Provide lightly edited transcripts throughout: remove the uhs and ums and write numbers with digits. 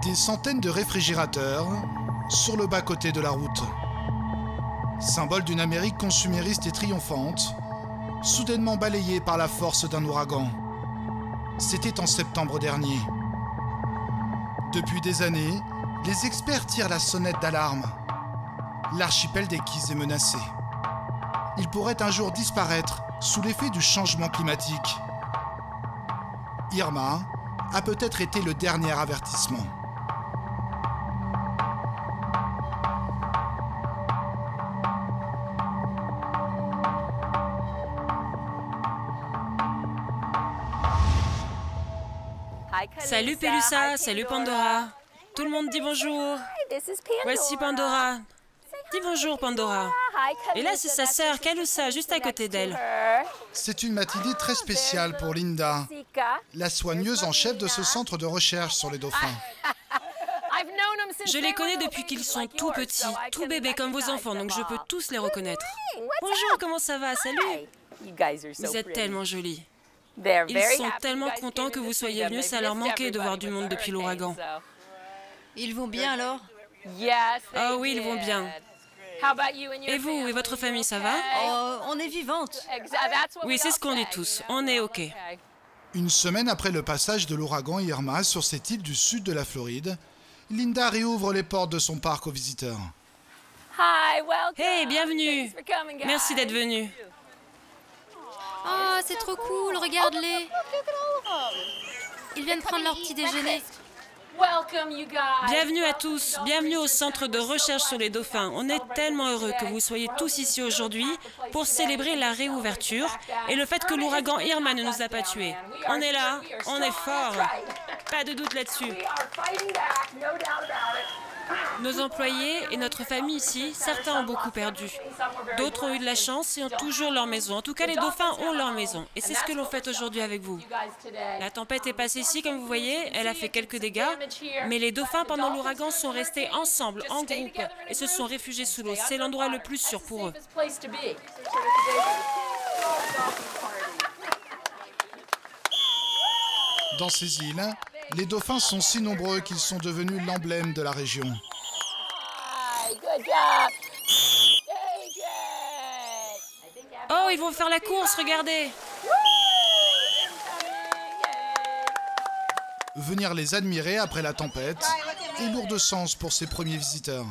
Des centaines de réfrigérateurs sur le bas-côté de la route. Symbole d'une Amérique consumériste et triomphante, soudainement balayée par la force d'un ouragan. C'était en septembre dernier. Depuis des années, les experts tirent la sonnette d'alarme. L'archipel des Keys est menacé. Il pourrait un jour disparaître sous l'effet du changement climatique. Irma a peut-être été le dernier avertissement. Salut Pelusa, salut Pandora. Tout le monde dit bonjour. Voici Pandora. Dis bonjour Pandora. Et là c'est sa sœur Kalusa, juste à côté d'elle. C'est une matinée très spéciale pour Linda, la soigneuse en chef de ce centre de recherche sur les dauphins. Je les connais depuis qu'ils sont tout petits, tout bébés comme vos enfants, donc je peux tous les reconnaître. Bonjour, comment ça va? Salut. Vous êtes tellement jolis. Ils sont tellement contents que vous soyez venus, ça leur manquait de voir du monde depuis l'ouragan. Ils vont bien alors? Oh oui, ils vont bien. Et vous et votre famille, ça va? Oh, on est vivantes. Oui, c'est ce qu'on dit tous, on est OK. Une semaine après le passage de l'ouragan Irma sur cette île du sud de la Floride, Linda réouvre les portes de son parc aux visiteurs. Hey, bienvenue. Merci d'être venus. Oh, c'est trop cool, regarde-les. Ils viennent prendre leur petit déjeuner. Bienvenue à tous, bienvenue au centre de recherche sur les dauphins. On est tellement heureux que vous soyez tous ici aujourd'hui pour célébrer la réouverture et le fait que l'ouragan Irma ne nous a pas tués. On est là, on est fort. Pas de doute là-dessus. Nos employés et notre famille ici, certains ont beaucoup perdu. D'autres ont eu de la chance et ont toujours leur maison. En tout cas, les dauphins ont leur maison. Et c'est ce que l'on fait aujourd'hui avec vous. La tempête est passée ici, comme vous voyez. Elle a fait quelques dégâts. Mais les dauphins, pendant l'ouragan, sont restés ensemble, en groupe, et se sont réfugiés sous l'eau. C'est l'endroit le plus sûr pour eux. Dans ces îles, les dauphins sont si nombreux qu'ils sont devenus l'emblème de la région. Oh, ils vont faire la course, regardez! Venir les admirer après la tempête est lourd de sens pour ces premiers visiteurs.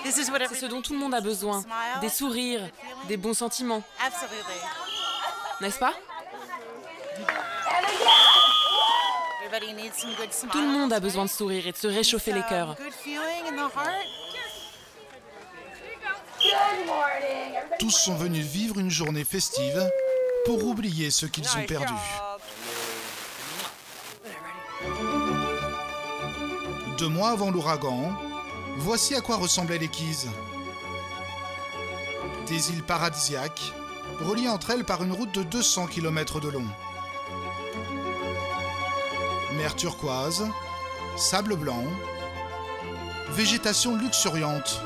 C'est ce dont tout le monde a besoin. Des sourires, des bons sentiments. N'est-ce pas? Tout le monde a besoin de sourire et de se réchauffer les cœurs. Tous sont venus vivre une journée festive pour oublier ce qu'ils ont perdu. 2 mois avant l'ouragan, voici à quoi ressemblaient les Keys. Des îles paradisiaques, reliées entre elles par une route de 200 km de long. Mer turquoise, sable blanc, végétation luxuriante.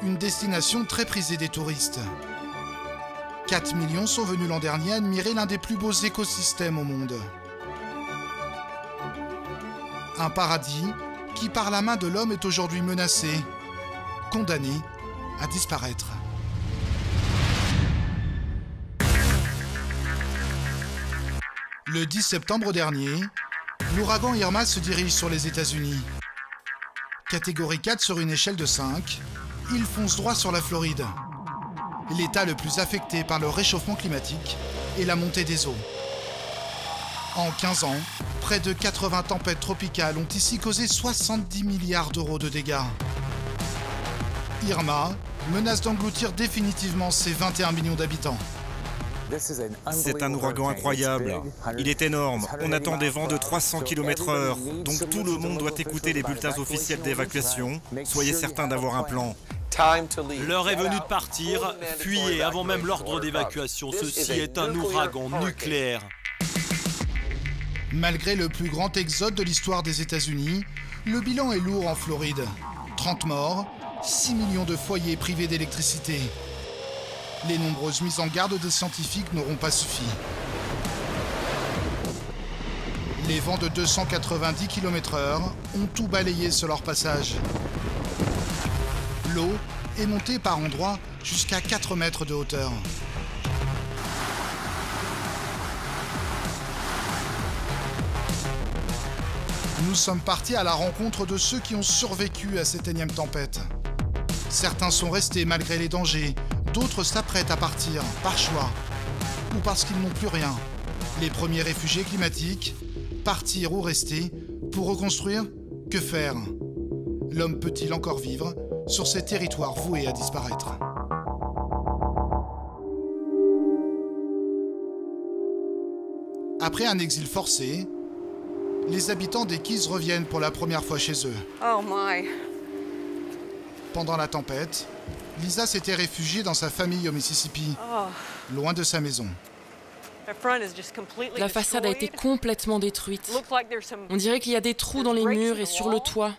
Une destination très prisée des touristes. 4 millions sont venus l'an dernier admirer l'un des plus beaux écosystèmes au monde. Un paradis qui, par la main de l'homme, est aujourd'hui menacé, condamné à disparaître. Le 10 septembre dernier, l'ouragan Irma se dirige sur les États-Unis. Catégorie 4 sur une échelle de 5, il fonce droit sur la Floride, l'État le plus affecté par le réchauffement climatique et la montée des eaux. En 15 ans, près de 80 tempêtes tropicales ont ici causé 70 milliards d'euros de dégâts. Irma menace d'engloutir définitivement ses 21 millions d'habitants. C'est un ouragan incroyable. Il est énorme. On attend des vents de 300 km/h. Donc tout le monde doit écouter les bulletins officiels d'évacuation. Soyez certains d'avoir un plan. L'heure est venue de partir. Fuyez avant même l'ordre d'évacuation. Ceci est un ouragan nucléaire. Malgré le plus grand exode de l'histoire des États-Unis, le bilan est lourd en Floride. 30 morts, 6 millions de foyers privés d'électricité. Les nombreuses mises en garde des scientifiques n'auront pas suffi. Les vents de 290 km/h ont tout balayé sur leur passage. L'eau est montée par endroits jusqu'à 4 mètres de hauteur. Nous sommes partis à la rencontre de ceux qui ont survécu à cette énième tempête. Certains sont restés malgré les dangers, d'autres s'apprêtent à partir, par choix, ou parce qu'ils n'ont plus rien. Les premiers réfugiés climatiques, partir ou rester, pour reconstruire, que faire? L'homme peut-il encore vivre sur ces territoires voués à disparaître? Après un exil forcé, les habitants des Keys reviennent pour la première fois chez eux. Oh my. Pendant la tempête, Lisa s'était réfugiée dans sa famille au Mississippi, loin de sa maison. La façade a été complètement détruite. On dirait qu'il y a des trous dans les murs et sur le toit.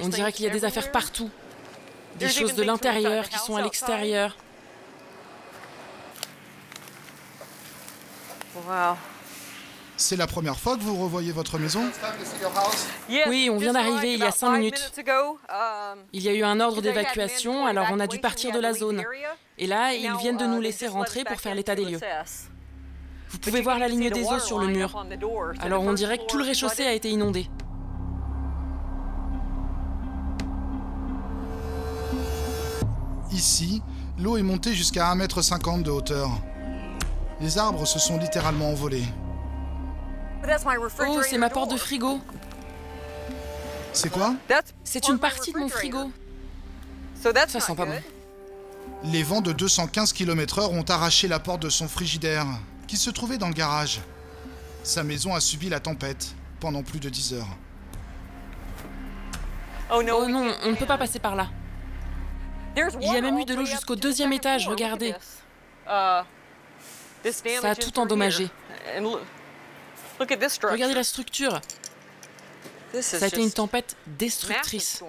On dirait qu'il y a des affaires partout. Des choses de l'intérieur qui sont à l'extérieur. Wow. C'est la première fois que vous revoyez votre maison? Oui, on vient d'arriver il y a 5 minutes. Il y a eu un ordre d'évacuation, alors on a dû partir de la zone. Et là, ils viennent de nous laisser rentrer pour faire l'état des lieux. Vous pouvez voir la ligne des eaux sur le mur. Alors on dirait que tout le rez-de-chaussée a été inondé. Ici, l'eau est montée jusqu'à 1,50 m de hauteur. Les arbres se sont littéralement envolés. Oh, c'est ma porte de frigo. C'est quoi? C'est une partie de mon frigo. Ça sent pas bon. Les vents de 215 km/h ont arraché la porte de son frigidaire, qui se trouvait dans le garage. Sa maison a subi la tempête pendant plus de 10 heures. Oh non, on ne peut pas passer par là. Il y a même eu de l'eau jusqu'au 2e étage, regardez. Ça a tout endommagé. Regardez la structure. Ça a été une tempête destructrice.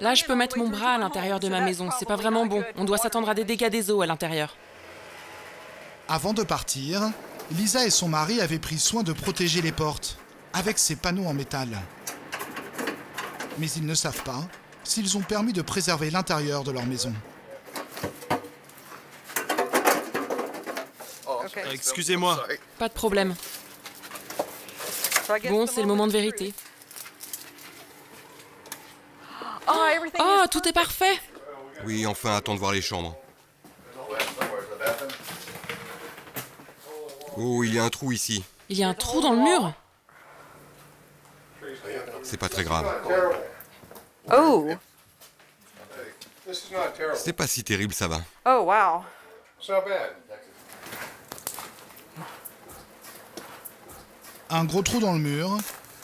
Là, je peux mettre mon bras à l'intérieur de ma maison. C'est pas vraiment bon. On doit s'attendre à des dégâts des eaux à l'intérieur. Avant de partir, Lisa et son mari avaient pris soin de protéger les portes avec ces panneaux en métal. Mais ils ne savent pas s'ils ont permis de préserver l'intérieur de leur maison. Excusez-moi. Pas de problème. Bon, c'est le moment de vérité. Oh, tout est parfait! Oui, enfin, attends de voir les chambres. Oh, il y a un trou ici. Il y a un trou dans le mur? C'est pas très grave. Oh. C'est pas si terrible, ça va. Oh, wow. Un gros trou dans le mur,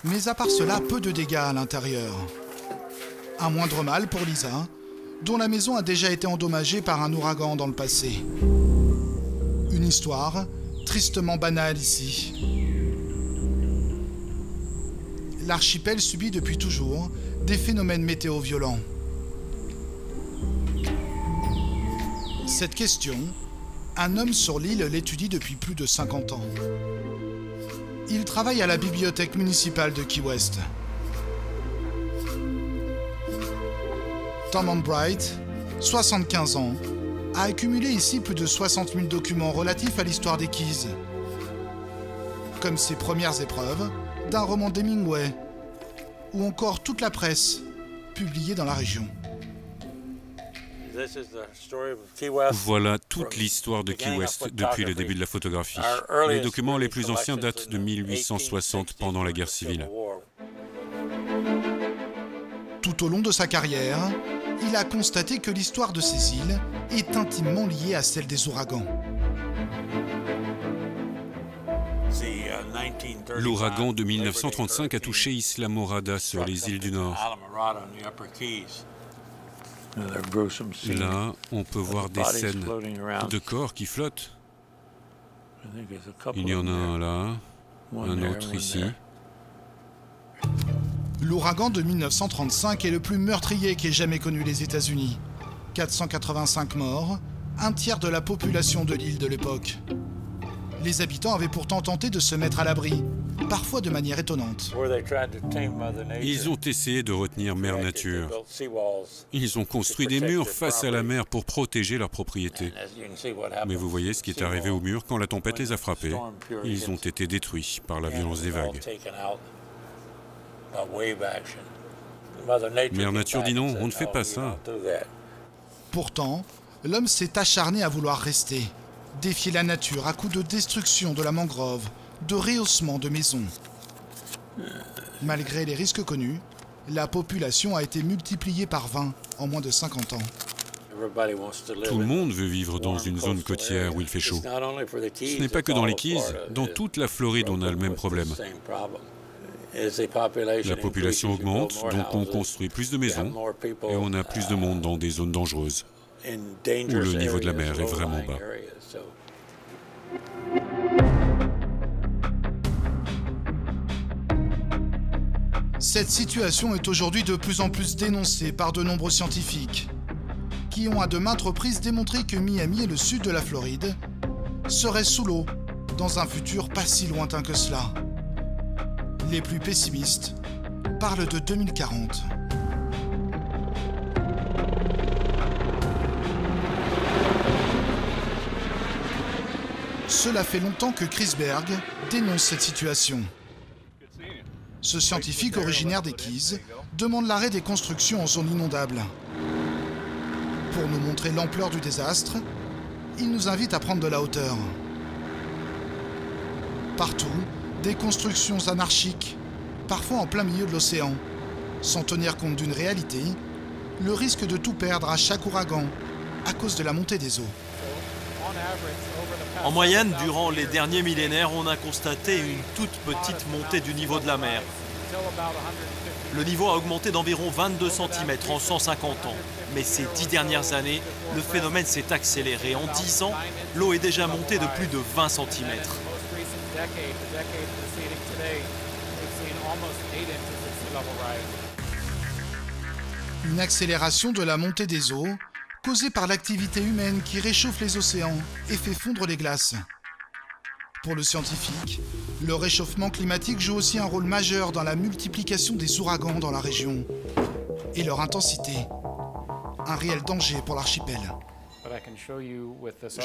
mais à part cela, peu de dégâts à l'intérieur. Un moindre mal pour Lisa, dont la maison a déjà été endommagée par un ouragan dans le passé. Une histoire tristement banale ici. L'archipel subit depuis toujours des phénomènes météo violents. Cette question, un homme sur l'île l'étudie depuis plus de 50 ans. Il travaille à la bibliothèque municipale de Key West. Tom Albright, 75 ans, a accumulé ici plus de 60 000 documents relatifs à l'histoire des Keys, comme ses premières épreuves d'un roman d'Hemingway, ou encore toute la presse publiée dans la région. Voilà toute l'histoire de Key West depuis le début de la photographie. Les documents les plus anciens datent de 1860 pendant la guerre civile. Tout au long de sa carrière, il a constaté que l'histoire de ces îles est intimement liée à celle des ouragans. L'ouragan de 1935 a touché Islamorada sur les îles du Nord. Là, on peut voir des scènes de corps qui flottent. Il y en a un là, un autre ici. L'ouragan de 1935 est le plus meurtrier qu'aient jamais connu les États-Unis. 485 morts, un tiers de la population de l'île de l'époque. Les habitants avaient pourtant tenté de se mettre à l'abri, parfois de manière étonnante. Ils ont essayé de retenir Mère Nature. Ils ont construit des murs face à la mer pour protéger leurs propriétés. Mais vous voyez ce qui est arrivé aux murs quand la tempête les a frappés. Ils ont été détruits par la violence des vagues. Mère Nature dit non, on ne fait pas ça. Pourtant, l'homme s'est acharné à vouloir rester, défier la nature à coups de destruction de la mangrove, de rehaussement de maisons. Malgré les risques connus, la population a été multipliée par 20 en moins de 50 ans. Tout le monde veut vivre dans une zone côtière où il fait chaud. Ce n'est pas que dans les Keys, dans toute la Floride on a le même problème. La population augmente, donc on construit plus de maisons et on a plus de monde dans des zones dangereuses, où le niveau de la mer est vraiment bas. Cette situation est aujourd'hui de plus en plus dénoncée par de nombreux scientifiques, qui ont à de maintes reprises démontré que Miami et le sud de la Floride seraient sous l'eau dans un futur pas si lointain que cela. Les plus pessimistes parlent de 2040. Cela fait longtemps que Chris Berg dénonce cette situation. Ce scientifique originaire des Keys demande l'arrêt des constructions en zone inondable. Pour nous montrer l'ampleur du désastre, il nous invite à prendre de la hauteur. Partout, des constructions anarchiques, parfois en plein milieu de l'océan, sans tenir compte d'une réalité, le risque de tout perdre à chaque ouragan à cause de la montée des eaux. En moyenne, durant les derniers millénaires, on a constaté une toute petite montée du niveau de la mer. Le niveau a augmenté d'environ 22 cm en 150 ans. Mais ces 10 dernières années, le phénomène s'est accéléré. En 10 ans, l'eau est déjà montée de plus de 20 cm. Une accélération de la montée des eaux causée par l'activité humaine qui réchauffe les océans et fait fondre les glaces. Pour le scientifique, le réchauffement climatique joue aussi un rôle majeur dans la multiplication des ouragans dans la région et leur intensité. Un réel danger pour l'archipel.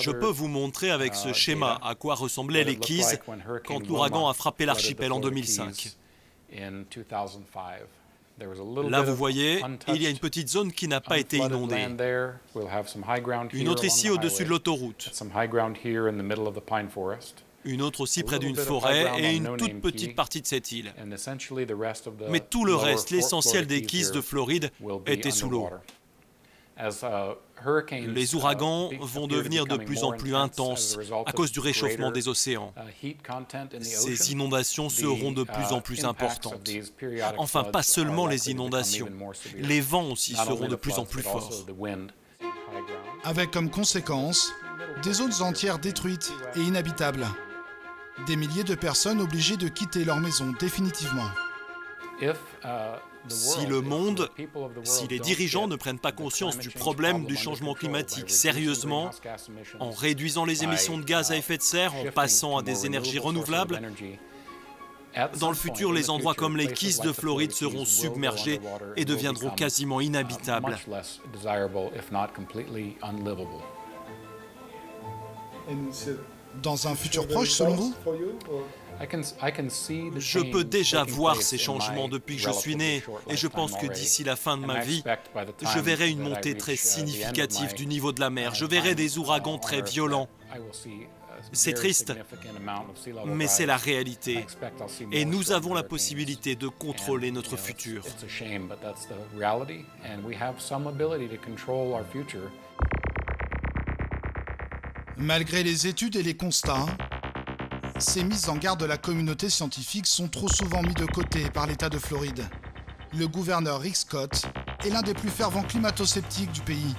Je peux vous montrer avec ce schéma à quoi ressemblaient les Keys quand l'ouragan a frappé l'archipel en 2005. Là, vous voyez, il y a une petite zone qui n'a pas été inondée. Une autre ici au-dessus de l'autoroute. Une autre aussi près d'une forêt et une toute petite partie de cette île. Mais tout le reste, l'essentiel des Keys de Floride, était sous l'eau. Les ouragans vont devenir de plus en plus intenses à cause du réchauffement des océans. Ces inondations seront de plus en plus importantes. Enfin, pas seulement les inondations, les vents aussi seront de plus en plus forts. Avec comme conséquence, des zones entières détruites et inhabitables. Des milliers de personnes obligées de quitter leur maison définitivement. Si le monde, si les dirigeants ne prennent pas conscience du problème du changement climatique sérieusement, en réduisant les émissions de gaz à effet de serre, en passant à des énergies renouvelables, dans le futur, les endroits comme les Keys de Floride seront submergés et deviendront quasiment inhabitables. Dans un futur proche, selon vous ? Je peux déjà voir ces changements depuis que je suis né et je pense que d'ici la fin de ma vie, je verrai une montée très significative du niveau de la mer. Je verrai des ouragans très violents. C'est triste, mais c'est la réalité. Et nous avons la possibilité de contrôler notre futur. Malgré les études et les constats, Ces mises en garde de la communauté scientifique sont trop souvent mises de côté par l'État de Floride. Le gouverneur Rick Scott est l'un des plus fervents climato-sceptiques du pays.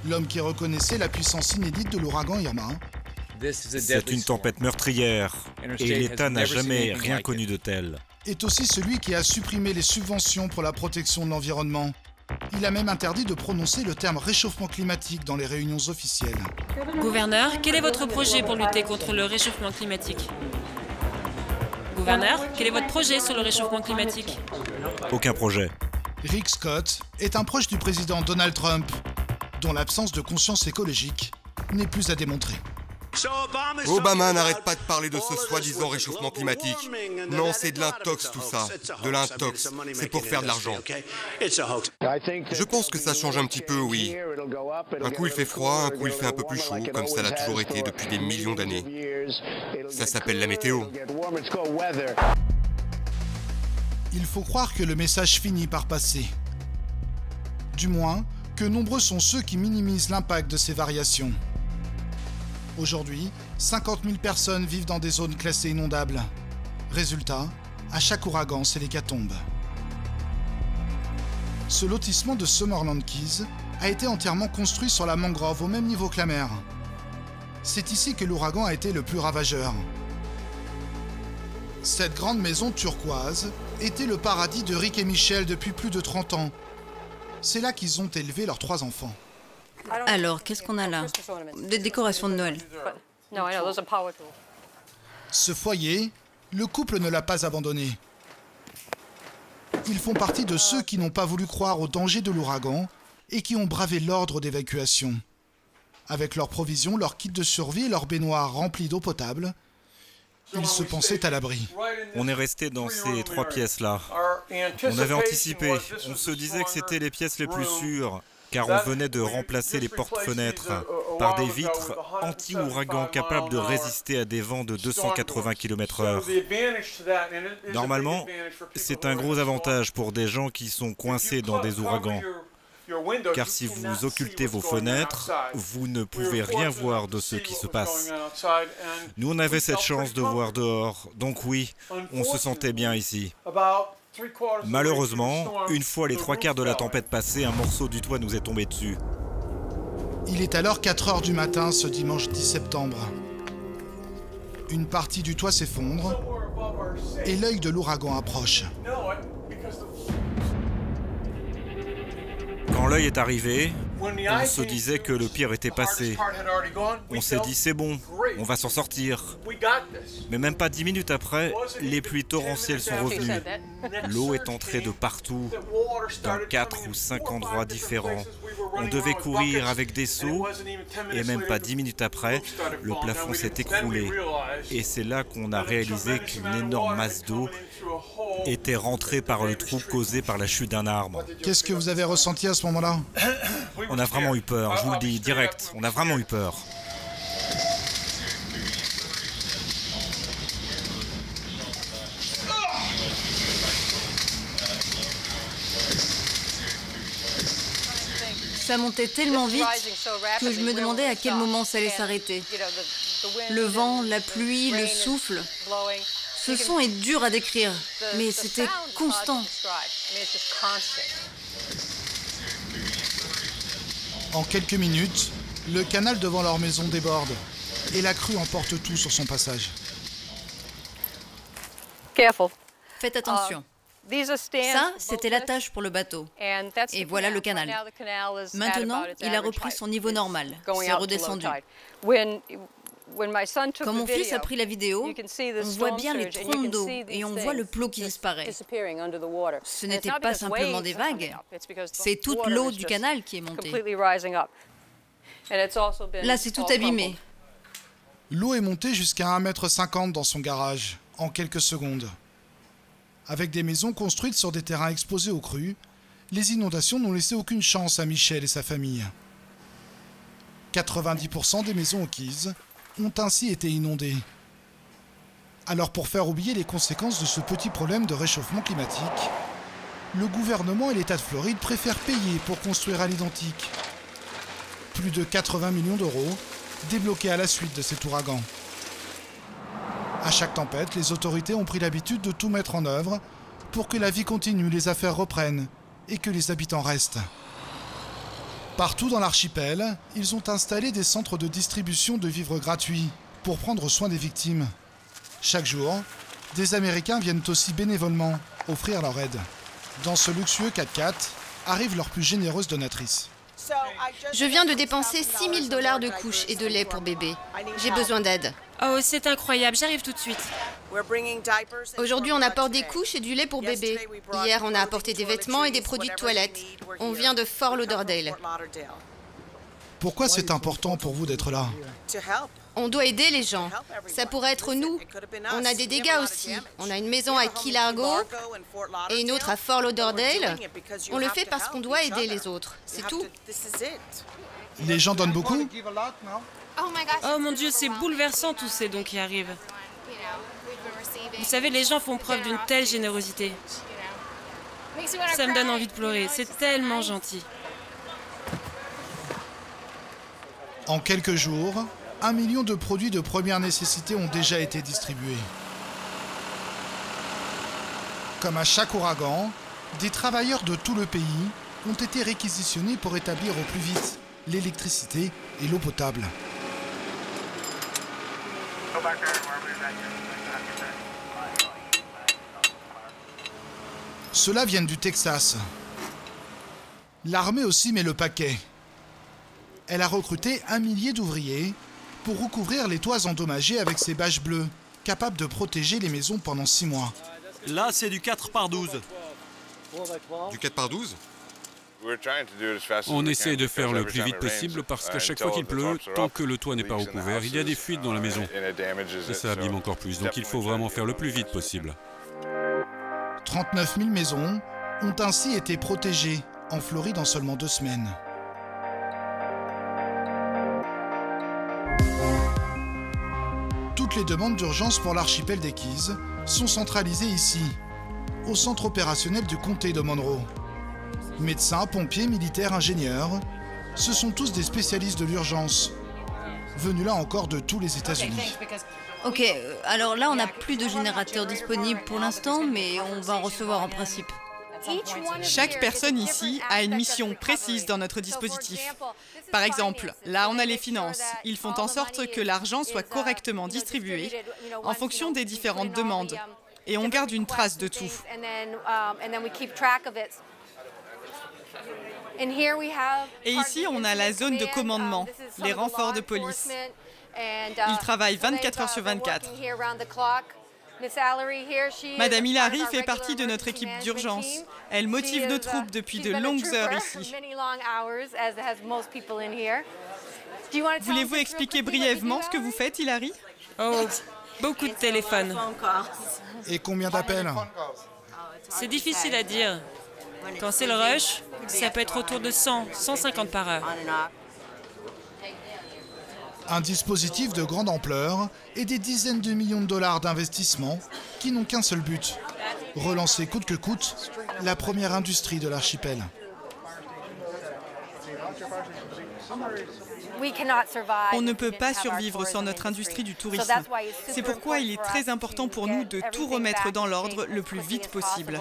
L'homme qui reconnaissait la puissance inédite de l'ouragan Irma. C'est une tempête meurtrière et l'État n'a jamais rien connu de tel. Est aussi celui qui a supprimé les subventions pour la protection de l'environnement. Il a même interdit de prononcer le terme réchauffement climatique dans les réunions officielles. Gouverneur, quel est votre projet pour lutter contre le réchauffement climatique? Gouverneur, quel est votre projet sur le réchauffement climatique? Aucun projet. Rick Scott est un proche du président Donald Trump, dont l'absence de conscience écologique n'est plus à démontrer. Obama n'arrête pas de parler de ce soi-disant réchauffement climatique. Non, c'est de l'intox tout ça. De l'intox. C'est pour faire de l'argent. Je pense que ça change un petit peu, oui. Un coup il fait froid, un coup il fait un peu plus chaud, comme ça l'a toujours été depuis des millions d'années. Ça s'appelle la météo. Il faut croire que le message finit par passer. Du moins, que nombreux sont ceux qui minimisent l'impact de ces variations. Aujourd'hui, 50 000 personnes vivent dans des zones classées inondables. Résultat, à chaque ouragan, c'est l'hécatombe. Ce lotissement de Summerland Keys a été entièrement construit sur la mangrove au même niveau que la mer. C'est ici que l'ouragan a été le plus ravageur. Cette grande maison turquoise était le paradis de Rick et Michelle depuis plus de 30 ans. C'est là qu'ils ont élevé leurs 3 enfants. Alors, qu'est-ce qu'on a là? Des décorations de Noël. Ce foyer, le couple ne l'a pas abandonné. Ils font partie de ceux qui n'ont pas voulu croire au danger de l'ouragan et qui ont bravé l'ordre d'évacuation. Avec leurs provisions, leurs kits de survie et leurs baignoires remplis d'eau potable, ils se pensaient à l'abri. On est resté dans ces 3 pièces-là. On avait anticipé. On se disait que c'était les pièces les plus sûres, car on venait de remplacer les portes-fenêtres par des vitres anti-ouragan capables de résister à des vents de 280 km/h. Normalement, c'est un gros avantage pour des gens qui sont coincés dans des ouragans, car si vous occultez vos fenêtres, vous ne pouvez rien voir de ce qui se passe. Nous, on avait cette chance de voir dehors, donc oui, on se sentait bien ici. Malheureusement, une fois les 3/4 de la tempête passée, un morceau du toit nous est tombé dessus. Il est alors 4 heures du matin ce dimanche 10 septembre. Une partie du toit s'effondre et l'œil de l'ouragan approche. Quand l'œil est arrivé, on se disait que le pire était passé. On s'est dit c'est bon, on va s'en sortir. Mais même pas 10 minutes après, les pluies torrentielles sont revenues. L'eau est entrée de partout, dans 4 ou 5 endroits différents. On devait courir avec des seaux, et même pas 10 minutes après, le plafond s'est écroulé. Et c'est là qu'on a réalisé qu'une énorme masse d'eau était rentrée par le trou causé par la chute d'un arbre. Qu'est-ce que vous avez ressenti à ce moment-là? On a vraiment eu peur, je vous le dis direct, on a vraiment eu peur. Ça montait tellement vite que je me demandais à quel moment ça allait s'arrêter. Le vent, la pluie, le souffle. Ce son est dur à décrire, mais c'était constant. En quelques minutes, le canal devant leur maison déborde et la crue emporte tout sur son passage. Faites attention. Ça, c'était l'attache pour le bateau. Et voilà le canal. Maintenant, il a repris son niveau normal. C'est redescendu. Quand mon fils a pris la vidéo, on voit bien les trompes d'eau et on voit le plot qui disparaît. Ce n'était pas simplement des vagues, c'est toute l'eau du canal qui est montée. Là, c'est tout abîmé. L'eau est montée jusqu'à 1,50 m dans son garage, en quelques secondes. Avec des maisons construites sur des terrains exposés aux crues, les inondations n'ont laissé aucune chance à Michelle et sa famille. 90% des maisons aux Keys ont ainsi été inondées. Alors pour faire oublier les conséquences de ce petit problème de réchauffement climatique, le gouvernement et l'État de Floride préfèrent payer pour construire à l'identique. Plus de 80 millions d'euros débloqués à la suite de cet ouragan. À À chaque tempête, les autorités ont pris l'habitude de tout mettre en œuvre pour que la vie continue, les affaires reprennent et que les habitants restent. Partout dans l'archipel, ils ont installé des centres de distribution de vivres gratuits pour prendre soin des victimes. Chaque jour, des Américains viennent aussi bénévolement offrir leur aide. Dans ce luxueux 4x4 arrivent leurs plus généreuses donatrices. Je viens de dépenser $6 000 de couches et de lait pour bébé. J'ai besoin d'aide. Oh, c'est incroyable, j'arrive tout de suite. Aujourd'hui, on apporte des couches et du lait pour bébé. Hier, on a apporté des vêtements et des produits de toilette. On vient de Fort Lauderdale. Pourquoi c'est important pour vous d'être là? On doit aider les gens. Ça pourrait être nous. On a des dégâts aussi. On a une maison à Key Largo et une autre à Fort Lauderdale. On le fait parce qu'on doit aider les autres. C'est tout. Les gens donnent beaucoup? Oh mon Dieu, c'est bouleversant tous ces dons qui arrivent. Vous savez, les gens font preuve d'une telle générosité. Ça me donne envie de pleurer, c'est tellement gentil. En quelques jours, 1 million de produits de première nécessité ont déjà été distribués. Comme à chaque ouragan, des travailleurs de tout le pays ont été réquisitionnés pour établir au plus vite l'électricité et l'eau potable. Ceux-là viennent du Texas. L'armée aussi met le paquet. Elle a recruté 1 millier d'ouvriers pour recouvrir les toits endommagés avec ces bâches bleues, capables de protéger les maisons pendant 6 mois. Là, c'est du 4x12. Du 4x12? On essaie de faire le plus vite possible parce qu'à chaque fois qu'il pleut, tant que le toit n'est pas recouvert, il y a des fuites dans la maison. Et ça abîme encore plus, donc il faut vraiment faire le plus vite possible. 39 000 maisons ont ainsi été protégées en Floride en seulement 2 semaines. Toutes les demandes d'urgence pour l'archipel des Keys sont centralisées ici, au centre opérationnel du comté de Monroe. Médecins, pompiers, militaires, ingénieurs, ce sont tous des spécialistes de l'urgence, venus là encore de tous les États-Unis. Ok, alors là on n'a plus de générateurs disponibles pour l'instant, mais on va en recevoir en principe. Chaque personne ici a une mission précise dans notre dispositif. Par exemple, là on a les finances. Ils font en sorte que l'argent soit correctement distribué en fonction des différentes demandes. Et on garde une trace de tout. Et ici, on a la zone de commandement, les renforts de police. Ils travaillent 24 heures sur 24. Madame Hillary fait partie de notre équipe d'urgence. Elle motive nos troupes depuis de longues heures ici. Voulez-vous expliquer brièvement ce que vous faites, Hillary? Oh, beaucoup de téléphones. Et combien d'appels? C'est difficile à dire. Quand c'est le rush, ça peut être autour de 100, 150 par heure. Un dispositif de grande ampleur et des dizaines de millions de dollars d'investissement qui n'ont qu'un seul but, relancer coûte que coûte la première industrie de l'archipel. On ne peut pas survivre sans notre industrie du tourisme. C'est pourquoi il est très important pour nous de tout remettre dans l'ordre le plus vite possible.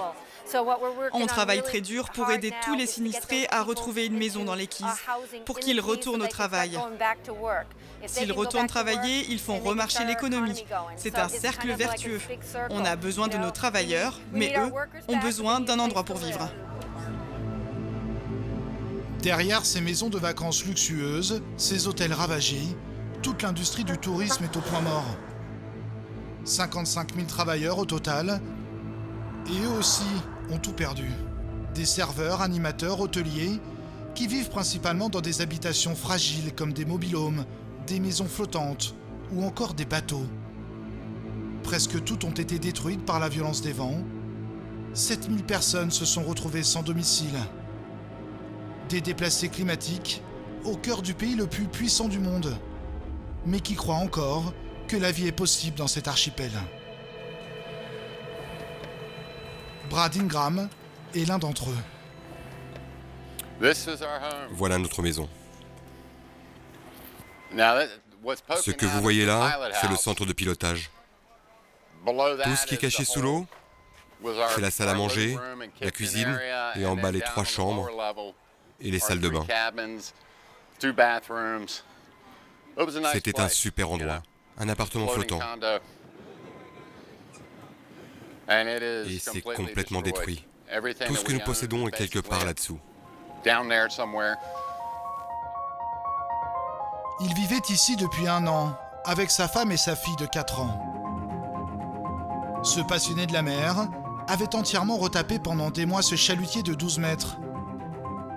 On travaille très dur pour aider tous les sinistrés à retrouver une maison dans les Keys, pour qu'ils retournent au travail. S'ils retournent travailler, ils font remarcher l'économie. C'est un cercle vertueux. On a besoin de nos travailleurs, mais eux ont besoin d'un endroit pour vivre. Derrière ces maisons de vacances luxueuses, ces hôtels ravagés, toute l'industrie du tourisme est au point mort. 55 000 travailleurs au total, et eux aussi ont tout perdu. Des serveurs, animateurs, hôteliers, qui vivent principalement dans des habitations fragiles comme des mobil-homes, des maisons flottantes ou encore des bateaux. Presque toutes ont été détruites par la violence des vents. 7000 personnes se sont retrouvées sans domicile. Des déplacés climatiques au cœur du pays le plus puissant du monde, mais qui croient encore que la vie est possible dans cet archipel. Brad Ingram est l'un d'entre eux. Voilà notre maison. Ce que vous voyez là, c'est le centre de pilotage. Tout ce qui est caché sous l'eau, c'est la salle à manger, la cuisine, et en bas les 3 chambres et les salles de bain. C'était un super endroit, un appartement flottant. Et c'est complètement détruit. Tout ce que nous possédons est quelque part là-dessous. Il vivait ici depuis 1 an, avec sa femme et sa fille de 4 ans. Ce passionné de la mer avait entièrement retapé pendant des mois ce chalutier de 12 mètres,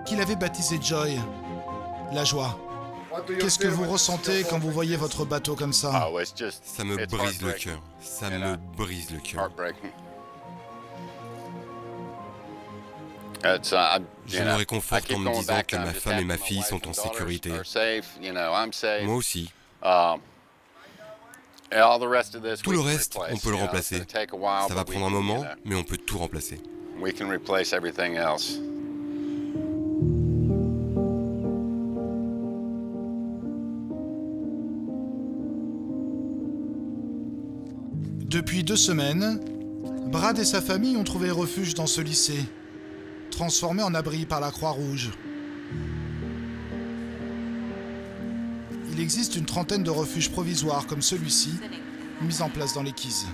qu'il avait baptisé Joy, la joie. Qu'est-ce que vous ressentez quand vous voyez votre bateau comme ça? Ça me brise le cœur. Ça me brise le cœur. Je me réconforte en me disant que ma femme et ma fille sont en sécurité. Moi aussi. Tout le reste, on peut le remplacer. Ça va prendre un moment, mais on peut tout remplacer. Depuis 2 semaines, Brad et sa famille ont trouvé refuge dans ce lycée, transformé en abri par la Croix-Rouge. Il existe une trentaine de refuges provisoires comme celui-ci, mis en place dans les Keys.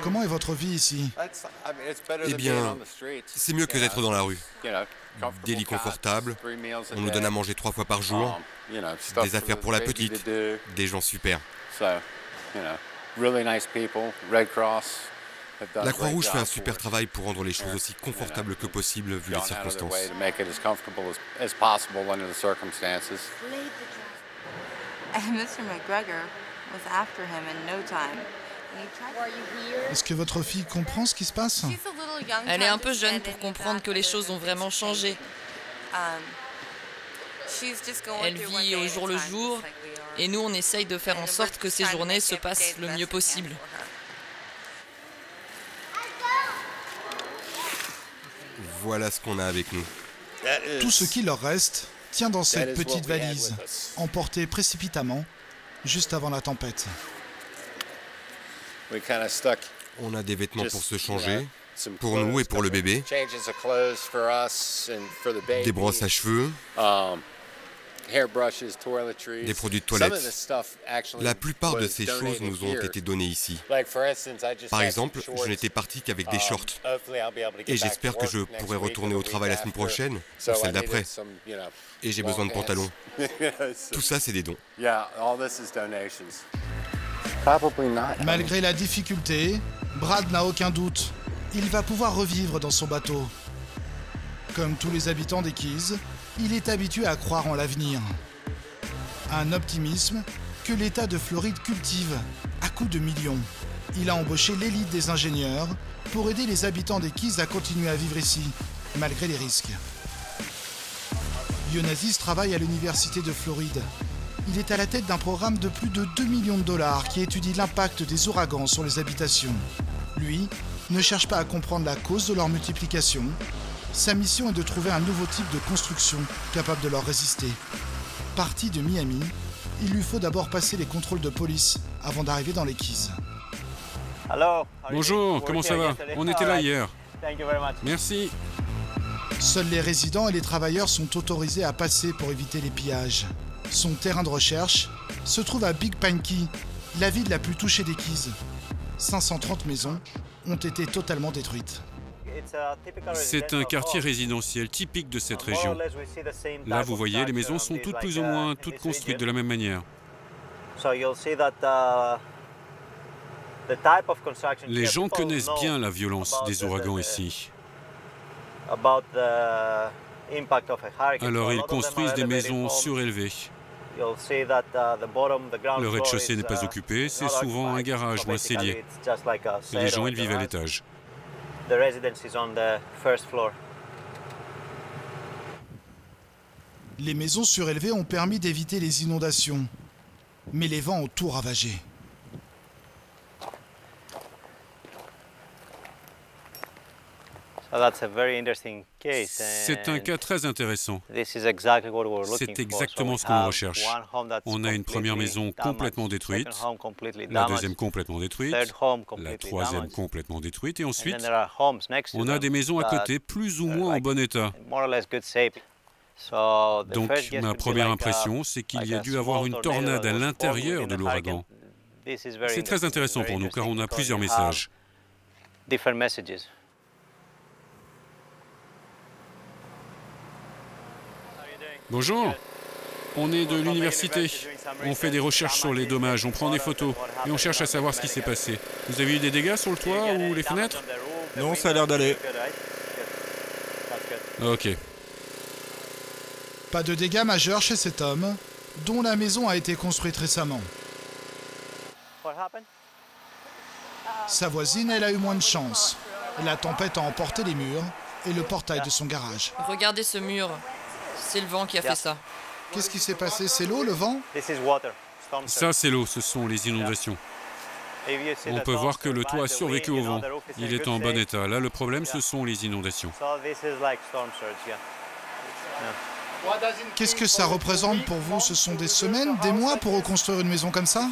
Comment est votre vie ici? Eh bien, c'est mieux que d'être dans la rue. Des lits confortables, on nous donne à manger 3 fois par jour, des affaires pour la petite, des gens super. La Croix-Rouge fait un super travail pour rendre les choses aussi confortables que possible vu les circonstances. Est-ce que votre fille comprend ce qui se passe? Elle est un peu jeune pour comprendre que les choses ont vraiment changé. Elle vit au jour le jour, et nous on essaye de faire en sorte que ces journées se passent le mieux possible. Voilà ce qu'on a avec nous. Tout ce qui leur reste tient dans cette petite valise, emportée précipitamment, juste avant la tempête. On a des vêtements pour se changer, pour nous et pour le bébé, des brosses à cheveux, des produits de toilette. La plupart de ces choses nous ont été données ici. Par exemple, je n'étais parti qu'avec des shorts. Et j'espère que je pourrai retourner au travail la semaine prochaine, ou celle d'après. Et j'ai besoin de pantalons. Tout ça, c'est des dons. Malgré la difficulté, Brad n'a aucun doute. Il va pouvoir revivre dans son bateau. Comme tous les habitants des Keys, il est habitué à croire en l'avenir. Un optimisme que l'État de Floride cultive à coups de millions. Il a embauché l'élite des ingénieurs pour aider les habitants des Keys à continuer à vivre ici, malgré les risques. Ionasis travaille à l'Université de Floride. Il est à la tête d'un programme de plus de 2 millions de dollars qui étudie l'impact des ouragans sur les habitations. Lui ne cherche pas à comprendre la cause de leur multiplication. Sa mission est de trouver un nouveau type de construction capable de leur résister. Parti de Miami, il lui faut d'abord passer les contrôles de police avant d'arriver dans les Keys. Bonjour, comment ça va? On était là hier. Merci. Seuls les résidents et les travailleurs sont autorisés à passer pour éviter les pillages. Son terrain de recherche se trouve à Big Pine Key, la ville la plus touchée des Keys. 530 maisons ont été totalement détruites. C'est un quartier résidentiel typique de cette région. Là, vous voyez, les maisons sont toutes plus ou moins toutes construites de la même manière. Les gens connaissent bien la violence des ouragans igne. Alors ils construisent des maisons surélevées. Le rez-de-chaussée n'est pas occupé, c'est souvent un garage ou un cellier. Et les gens, ils vivent à l'étage. Les maisons surélevées ont permis d'éviter les inondations, mais les vents ont tout ravagé. C'est un cas très intéressant. C'est exactement ce que l'on recherche. On a une première maison complètement détruite, la deuxième complètement détruite, la troisième complètement détruite, et ensuite, on a des maisons à côté plus ou moins en bon état. Donc, ma première impression, c'est qu'il y a dû avoir une tornade à l'intérieur de l'ouragan. C'est très intéressant pour nous, car on a plusieurs messages. Bonjour, on est de l'université. On fait des recherches sur les dommages, on prend des photos et on cherche à savoir ce qui s'est passé. Vous avez eu des dégâts sur le toit ou les fenêtres? Non, ça a l'air d'aller. Ok. Pas de dégâts majeurs chez cet homme, dont la maison a été construite récemment. Sa voisine, elle a eu moins de chance. La tempête a emporté les murs et le portail de son garage. Regardez ce mur. C'est le vent qui a fait ça. Qu'est-ce qui s'est passé? C'est l'eau, le vent? Ça, c'est l'eau, ce sont les inondations. On peut voir que le toit a survécu au vent. Il est en bon état. Là, le problème, ce sont les inondations. Qu'est-ce que ça représente pour vous? Ce sont des semaines, des mois pour reconstruire une maison comme ça?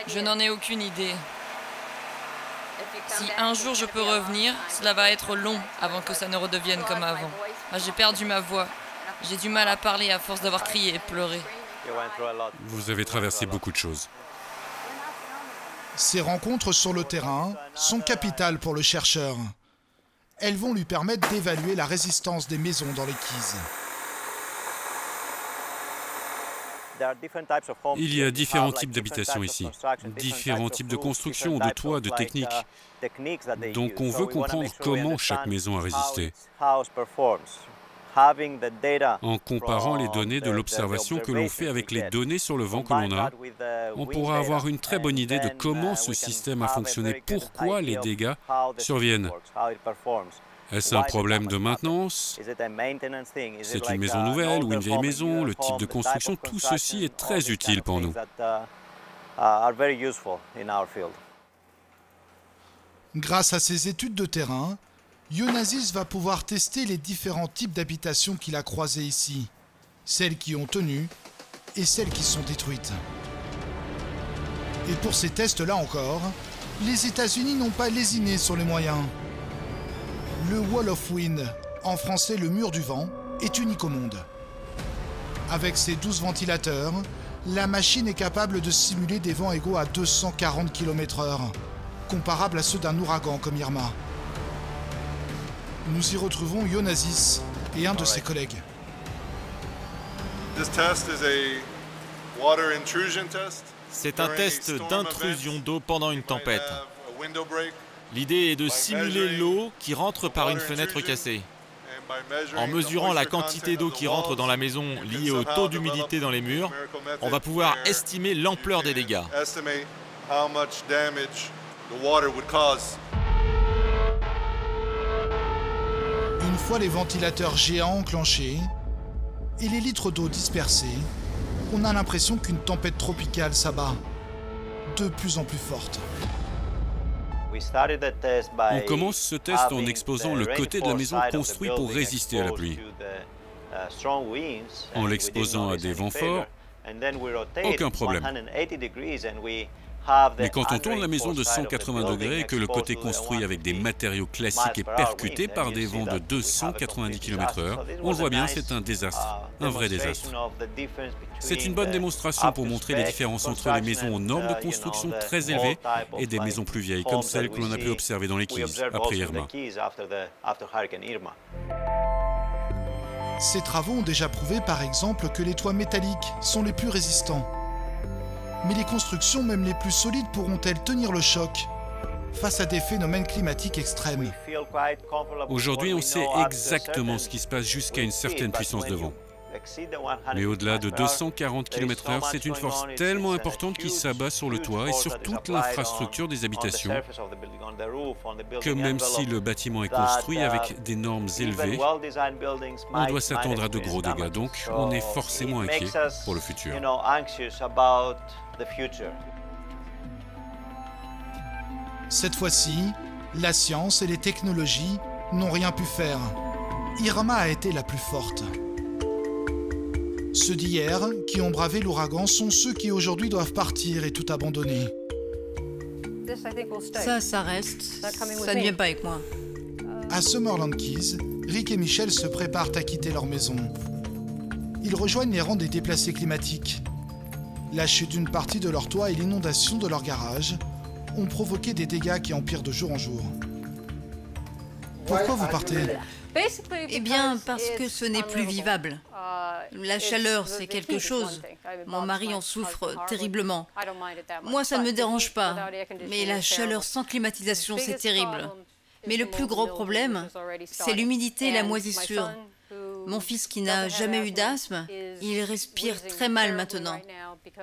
Je n'en ai aucune idée. Si un jour je peux revenir, cela va être long avant que ça ne redevienne comme avant. J'ai perdu ma voix. J'ai du mal à parler à force d'avoir crié et pleuré. Vous avez traversé beaucoup de choses. Ces rencontres sur le terrain sont capitales pour le chercheur. Elles vont lui permettre d'évaluer la résistance des maisons dans les Keys. Il y a différents types d'habitations ici, différents types de construction, de toits, de techniques. Donc on veut comprendre comment chaque maison a résisté. En comparant les données de l'observation que l'on fait avec les données sur le vent que l'on a, on pourra avoir une très bonne idée de comment ce système a fonctionné, pourquoi les dégâts surviennent. Est-ce un problème de maintenance? C'est une maison nouvelle ou une vieille maison? Le type de construction, tout ceci est très utile pour nous. Grâce à ses études de terrain, Ioannis va pouvoir tester les différents types d'habitations qu'il a croisées ici, celles qui ont tenu et celles qui sont détruites. Et pour ces tests-là encore, les États-Unis n'ont pas lésiné sur les moyens. Le Wall of Wind, en français le mur du vent, est unique au monde. Avec ses 12 ventilateurs, la machine est capable de simuler des vents égaux à 240 km/h, comparables à ceux d'un ouragan comme Irma. Nous y retrouvons Ioannis et un de ses collègues. C'est un test d'intrusion d'eau pendant une tempête. L'idée est de simuler l'eau qui rentre par une fenêtre cassée. En mesurant la quantité d'eau qui rentre dans la maison liée au taux d'humidité dans les murs, on va pouvoir estimer l'ampleur des dégâts. Une fois les ventilateurs géants enclenchés et les litres d'eau dispersés, on a l'impression qu'une tempête tropicale s'abat, de plus en plus forte. On commence ce test en exposant le côté de la maison construit pour résister à la pluie. En l'exposant à des vents forts, aucun problème. Mais quand on tourne la maison de 180 degrés et que le côté construit avec des matériaux classiques est percuté par des vents de 290 km/h, on le voit bien, c'est un désastre, un vrai désastre. C'est une bonne démonstration pour montrer les différences entre les maisons aux normes de construction très élevées et des maisons plus vieilles, comme celles que l'on a pu observer dans les Keys après Irma. Ces travaux ont déjà prouvé par exemple que les toits métalliques sont les plus résistants. Mais les constructions, même les plus solides, pourront-elles tenir le choc face à des phénomènes climatiques extrêmes? Aujourd'hui, on sait exactement ce qui se passe jusqu'à une certaine puissance de vent. Mais au-delà de 240 km/h, c'est une force tellement importante qui s'abat sur le toit et sur toute l'infrastructure des habitations que même si le bâtiment est construit avec des normes élevées, on doit s'attendre à de gros dégâts. Donc, on est forcément inquiet pour le futur. Cette fois-ci, la science et les technologies n'ont rien pu faire. Irma a été la plus forte. Ceux d'hier, qui ont bravé l'ouragan, sont ceux qui aujourd'hui doivent partir et tout abandonner. Ça reste. Ça ne vient pas avec moi. À Summerland Keys, Rick et Michel se préparent à quitter leur maison. Ils rejoignent les rangs des déplacés climatiques. La chute d'une partie de leur toit et l'inondation de leur garage ont provoqué des dégâts qui empirent de jour en jour. Pourquoi vous partez? Eh bien, parce que ce n'est plus vivable. La chaleur, c'est quelque chose. Mon mari en souffre terriblement. Moi, ça ne me dérange pas. Mais la chaleur sans climatisation, c'est terrible. Mais le plus gros problème, c'est l'humidité et la moisissure. Mon fils, qui n'a jamais eu d'asthme, il respire très mal maintenant,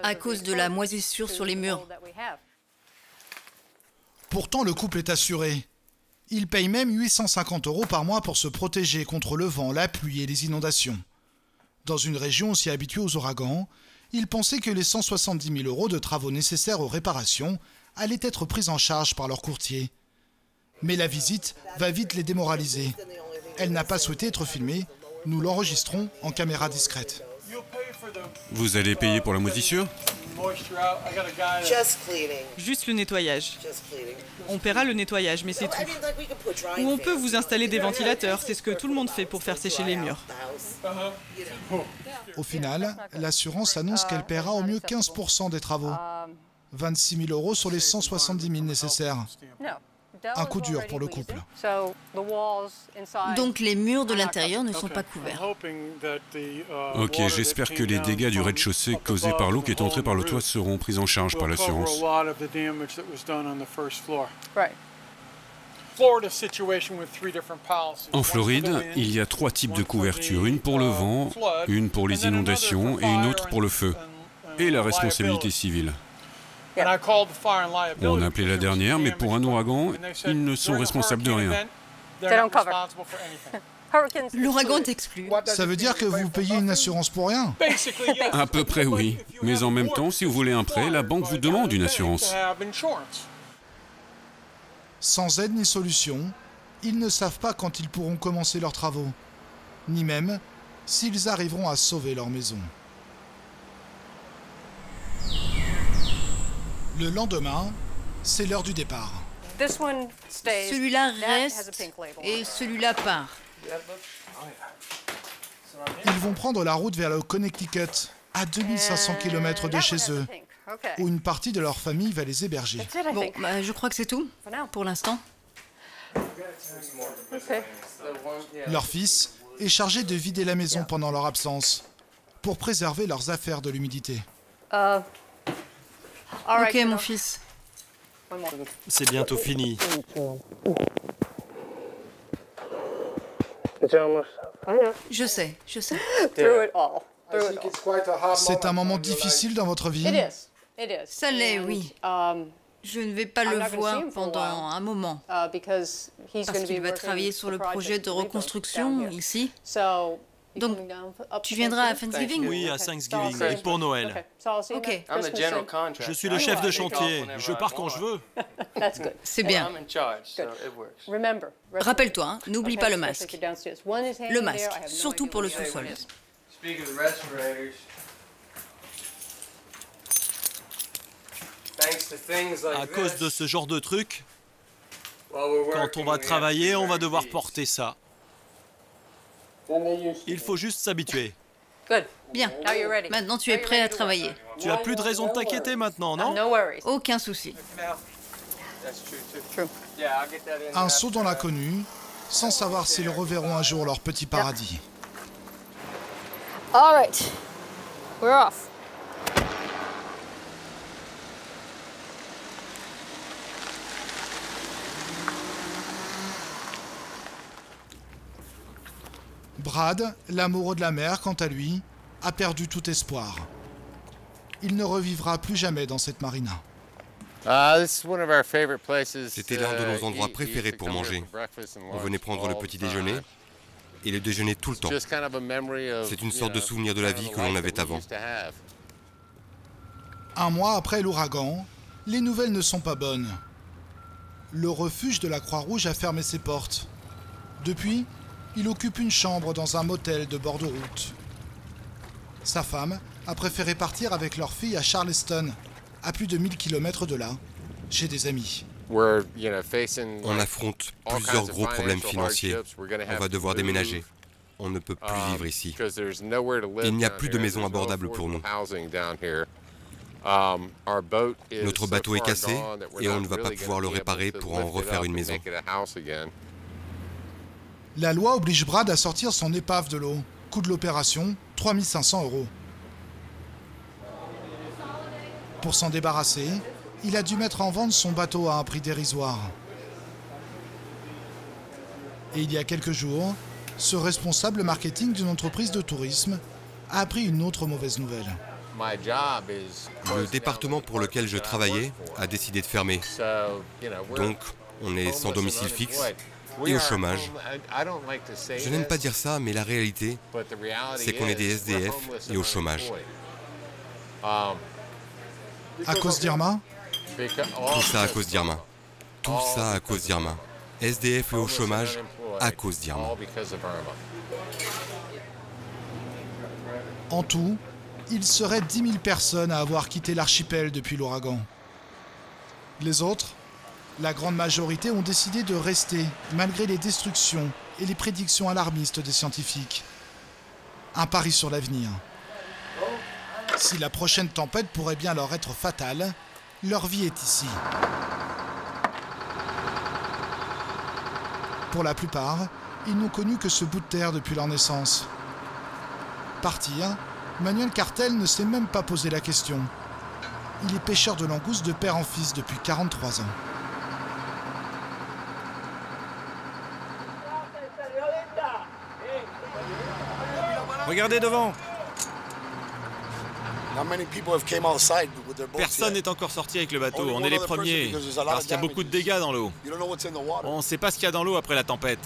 à cause de la moisissure sur les murs. Pourtant, le couple est assuré. Il paye même 850 € par mois pour se protéger contre le vent, la pluie et les inondations. Dans une région aussi habituée aux ouragans, ils pensaient que les 170 000 € de travaux nécessaires aux réparations allaient être pris en charge par leur courtier. Mais la visite va vite les démoraliser. Elle n'a pas souhaité être filmée. Nous l'enregistrons en caméra discrète. Vous allez payer pour la moisissure? Juste le nettoyage. On paiera le nettoyage, mais c'est tout. Ou on peut vous installer des ventilateurs, c'est ce que tout le monde fait pour faire sécher les murs. Au final, l'assurance annonce qu'elle paiera au mieux 15% des travaux. 26 000 € sur les 170 000 nécessaires. Un coup dur pour le couple. Donc les murs de l'intérieur ne sont pas couverts. Ok, j'espère que les dégâts du rez-de-chaussée causés par l'eau qui est entrée par le toit seront pris en charge par l'assurance. En Floride, il y a 3 types de couvertures, une pour le vent, une pour les inondations et une autre pour le feu. Et la responsabilité civile. On a appelé la dernière, mais pour un ouragan, ils ne sont responsables de rien. L'ouragan est exclu. Ça veut dire que vous payez une assurance pour rien? À peu près, oui. Mais en même temps, si vous voulez un prêt, la banque vous demande une assurance. Sans aide ni solution, ils ne savent pas quand ils pourront commencer leurs travaux, ni même s'ils arriveront à sauver leur maison. Le lendemain, c'est l'heure du départ. Celui-là reste et celui-là part. Ils vont prendre la route vers le Connecticut, à 2500 km de chez eux, où une partie de leur famille va les héberger. Bon, je crois que c'est tout, pour l'instant. Leur fils est chargé de vider la maison pendant leur absence, pour préserver leurs affaires de l'humidité. Ok, mon fils. C'est bientôt fini. Je sais. C'est un moment difficile dans votre vie? Ça l'est, oui. Je ne vais pas le voir pendant un moment, parce qu'il va travailler sur le projet de reconstruction ici. Donc, tu viendras à Thanksgiving? Oui, à Thanksgiving et pour Noël. Ok. Je suis le chef de chantier. Je pars quand je veux. C'est bien. Rappelle-toi, hein, n'oublie pas le masque. Le masque, surtout pour le sous-sol. À cause de ce genre de truc, quand on va travailler, on va devoir porter ça. Il faut juste s'habituer. Bien. Maintenant, tu es prêt à travailler. Tu as plus de raison de t'inquiéter maintenant, non? Aucun souci. Un saut dans l'inconnu, sans savoir s'ils reverront un jour leur petit paradis. All right, we're off. Brad, l'amoureux de la mer, quant à lui, a perdu tout espoir. Il ne revivra plus jamais dans cette marina. C'était l'un de nos endroits préférés pour manger. On venait prendre le petit déjeuner et le déjeuner tout le temps. C'est une sorte de souvenir de la vie que l'on avait avant. Un mois après l'ouragan, les nouvelles ne sont pas bonnes. Le refuge de la Croix-Rouge a fermé ses portes. Depuis, il occupe une chambre dans un motel de bord de route. Sa femme a préféré partir avec leur fille à Charleston, à plus de 1000 km de là, chez des amis. On affronte plusieurs gros problèmes financiers. On va devoir déménager. On ne peut plus vivre ici. Il n'y a plus de maison abordable pour nous. Notre bateau est cassé et on ne va pas pouvoir le réparer pour en refaire une maison. La loi oblige Brad à sortir son épave de l'eau. Coût de l'opération, 3 500 €. Pour s'en débarrasser, il a dû mettre en vente son bateau à un prix dérisoire. Et il y a quelques jours, ce responsable marketing d'une entreprise de tourisme a appris une autre mauvaise nouvelle. Le département pour lequel je travaillais a décidé de fermer. Donc, on est sans domicile fixe et au chômage. Je n'aime pas dire ça, mais la réalité, c'est qu'on est des SDF et au chômage. À cause d'Irma? Tout ça à cause d'Irma. Tout ça à cause d'Irma. SDF et au chômage à cause d'Irma. En tout, il serait 10 000 personnes à avoir quitté l'archipel depuis l'ouragan. Les autres, la grande majorité, ont décidé de rester malgré les destructions et les prédictions alarmistes des scientifiques. Un pari sur l'avenir. Si la prochaine tempête pourrait bien leur être fatale, leur vie est ici. Pour la plupart, ils n'ont connu que ce bout de terre depuis leur naissance. Partir, Manuel Cartel ne s'est même pas posé la question. Il est pêcheur de langoustes de père en fils depuis 43 ans. Regardez devant! Personne n'est encore sorti avec le bateau, on est les premiers, parce qu'il y a beaucoup de dégâts dans l'eau. On ne sait pas ce qu'il y a dans l'eau après la tempête.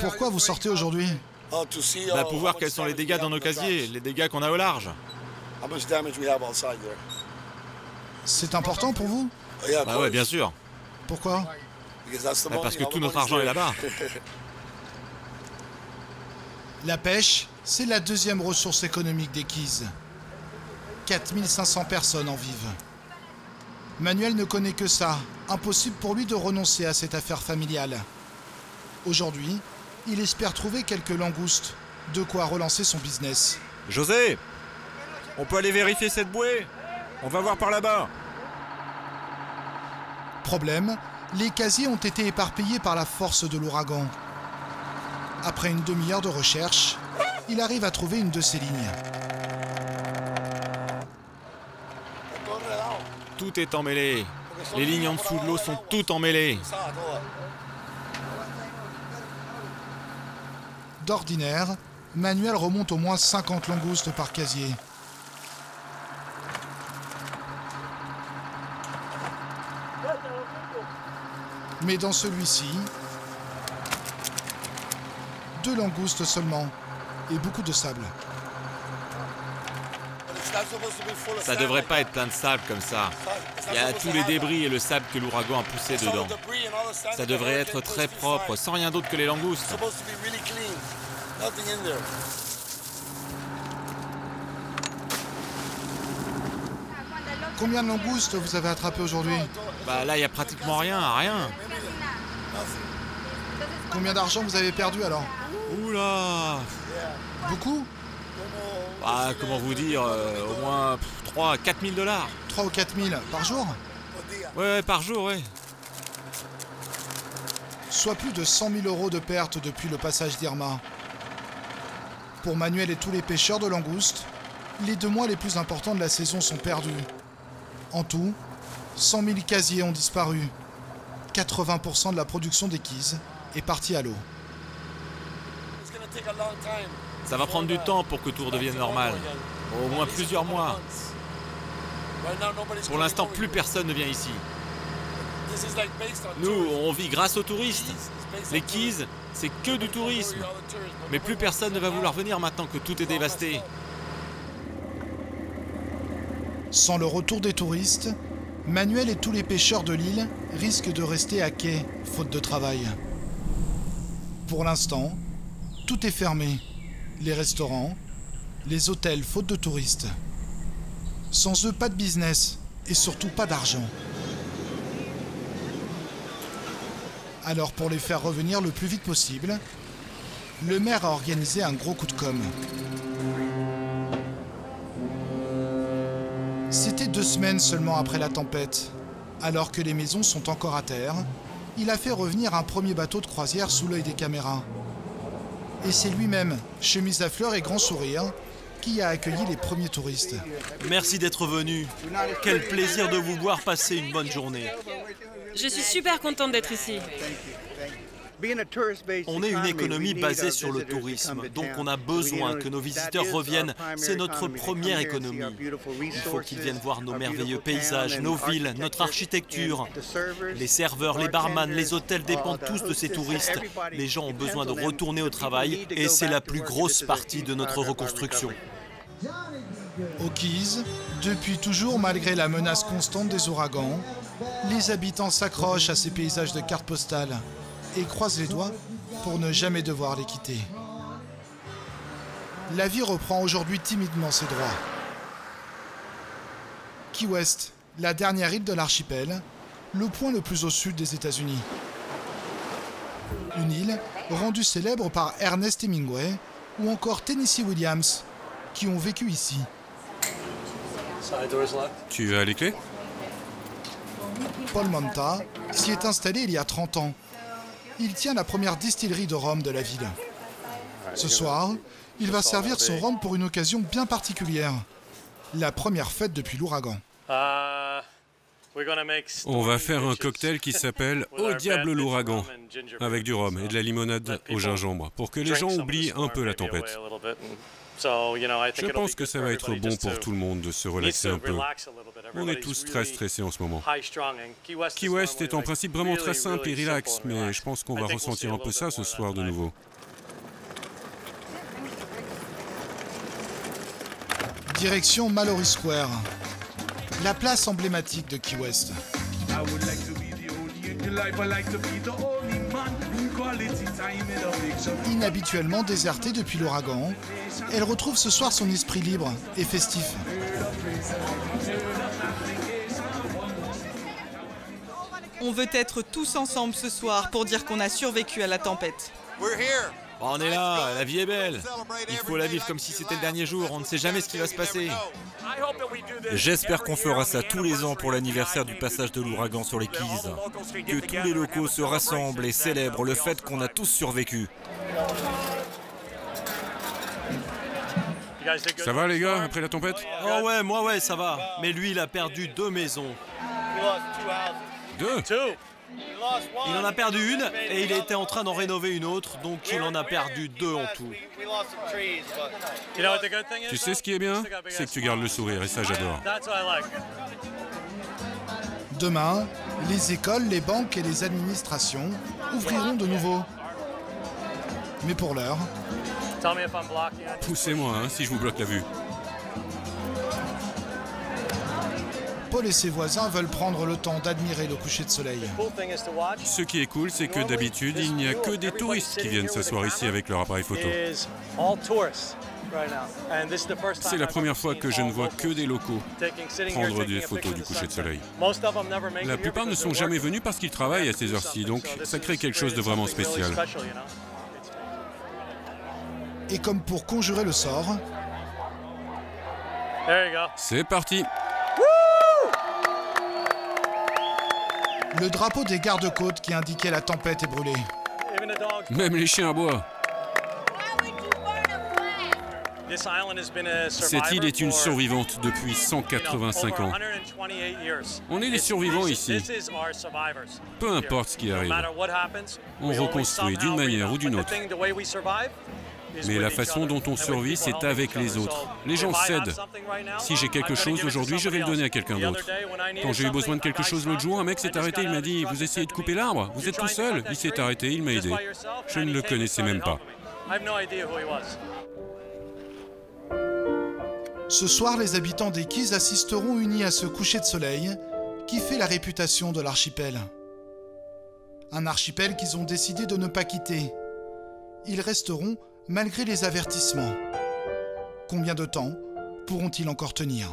Pourquoi vous sortez aujourd'hui? Pour voir quels sont les dégâts dans nos casiers, les dégâts qu'on a au large. C'est important pour vous? Bah ouais, bien sûr. Pourquoi? Parce que tout notre argent est là-bas. La pêche, c'est la deuxième ressource économique des Keys. 4500 personnes en vivent. Manuel ne connaît que ça. Impossible pour lui de renoncer à cette affaire familiale. Aujourd'hui, il espère trouver quelques langoustes, de quoi relancer son business. José, on peut aller vérifier cette bouée? On va voir par là-bas. Problème, les casiers ont été éparpillés par la force de l'ouragan. Après une demi-heure de recherche, il arrive à trouver une de ces lignes. Tout est emmêlé. Les lignes en dessous de l'eau sont toutes emmêlées. D'ordinaire, Manuel remonte au moins 50 langoustes par casier. Mais dans celui-ci, 2 langoustes seulement et beaucoup de sable. Ça devrait pas être plein de sable comme ça. Il y a tous les débris et le sable que l'ouragan a poussé dedans. Ça devrait être très propre, sans rien d'autre que les langoustes. Combien de langoustes vous avez attrapé aujourd'hui? Là, il y a pratiquement rien. Combien d'argent vous avez perdu alors? Oula! Beaucoup? Comment vous dire, au moins 3 à 4 000 $. 3 ou 4 000 par jour? Ouais, par jour, ouais. Soit plus de 100 000 € de pertes depuis le passage d'Irma. Pour Manuel et tous les pêcheurs de langoustes, les 2 mois les plus importants de la saison sont perdus. En tout, 100 000 casiers ont disparu. 80% de la production des Keys est partie à l'eau. Ça va prendre du temps pour que tout redevienne normal. Au moins plusieurs mois. Pour l'instant, plus personne ne vient ici. Nous, on vit grâce aux touristes. Les Keys, c'est que du tourisme. Mais plus personne ne va vouloir venir maintenant que tout est dévasté. Sans le retour des touristes, Manuel et tous les pêcheurs de l'île risquent de rester à quai, faute de travail. Pour l'instant, tout est fermé. Les restaurants, les hôtels faute de touristes. Sans eux, pas de business et surtout pas d'argent. Alors pour les faire revenir le plus vite possible, le maire a organisé un gros coup de com'. C'était 2 semaines seulement après la tempête. Alors que les maisons sont encore à terre, il a fait revenir un premier bateau de croisière sous l'œil des caméras. Et c'est lui-même, chemise à fleurs et grand sourire, qui a accueilli les premiers touristes. Merci d'être venu. Quel plaisir de vous voir passer une bonne journée. Je suis super contente d'être ici. On est une économie basée sur le tourisme, donc on a besoin que nos visiteurs reviennent. C'est notre première économie. Il faut qu'ils viennent voir nos merveilleux paysages, nos villes, notre architecture. Les serveurs, les barman, les hôtels dépendent tous de ces touristes. Les gens ont besoin de retourner au travail et c'est la plus grosse partie de notre reconstruction. Aux Keys, depuis toujours malgré la menace constante des ouragans, les habitants s'accrochent à ces paysages de cartes postales et croisent les doigts pour ne jamais devoir les quitter. La vie reprend aujourd'hui timidement ses droits. Key West, la dernière île de l'archipel, le point le plus au sud des États-Unis. Une île rendue célèbre par Ernest Hemingway ou encore Tennessee Williams, qui ont vécu ici. Tu as les clés? Paul Manta s'y est installé il y a 30 ans. Il tient la première distillerie de rhum de la ville. Ce soir, il va servir son rhum pour une occasion bien particulière. La première fête depuis l'ouragan. On va faire un cocktail qui s'appelle « Au diable l'ouragan » avec du rhum et de la limonade au gingembre pour que les gens oublient un peu la tempête. Je pense que ça va être bon pour tout le monde de se relaxer un peu. On est tous très stressés en ce moment. Key West est en principe vraiment très simple et relax, mais je pense qu'on va ressentir un peu ça ce soir de nouveau. Direction Mallory Square, la place emblématique de Key West. Inhabituellement désertée depuis l'ouragan, elle retrouve ce soir son esprit libre et festif. On veut être tous ensemble ce soir pour dire qu'on a survécu à la tempête. On est là, la vie est belle. Il faut la vivre comme si c'était le dernier jour, on ne sait jamais ce qui va se passer. J'espère qu'on fera ça tous les ans pour l'anniversaire du passage de l'ouragan sur les Keys. Que tous les locaux se rassemblent et célèbrent le fait qu'on a tous survécu. Ça va les gars, après la tempête? Oh ouais, moi ouais, ça va. Mais lui, il a perdu 2 maisons. 2? Il en a perdu une et il était en train d'en rénover une autre, donc il en a perdu 2 en tout. Tu sais ce qui est bien? C'est que tu gardes le sourire et ça j'adore. Demain, les écoles, les banques et les administrations ouvriront de nouveau. Mais pour l'heure... Poussez-moi hein, si je vous bloque la vue. Paul et ses voisins veulent prendre le temps d'admirer le coucher de soleil. Ce qui est cool, c'est que d'habitude, il n'y a que des touristes qui viennent s'asseoir ici avec leur appareil photo. C'est la première fois que je ne vois que des locaux prendre des photos du coucher de soleil. La plupart ne sont jamais venus parce qu'ils travaillent à ces heures-ci, donc ça crée quelque chose de vraiment spécial. Et comme pour conjurer le sort... C'est parti! Le drapeau des gardes-côtes qui indiquait la tempête est brûlé. Même les chiens aboient. Cette île est une survivante depuis 185 ans. On est des survivants ici. Peu importe ce qui arrive. On reconstruit d'une manière ou d'une autre. Mais la façon dont on survit, c'est avec les autres. Les gens cèdent. Si j'ai quelque chose aujourd'hui, je vais le donner à quelqu'un d'autre. Quand j'ai eu besoin de quelque chose l'autre jour, un mec s'est arrêté, il m'a dit « Vous essayez de couper l'arbre? Vous êtes tout seul ?» Il s'est arrêté, il m'a aidé. Je ne le connaissais même pas. Ce soir, les habitants des Keys assisteront unis à ce coucher de soleil qui fait la réputation de l'archipel. Un archipel qu'ils ont décidé de ne pas quitter, ils resteront malgré les avertissements. Combien de temps pourront-ils encore tenir ?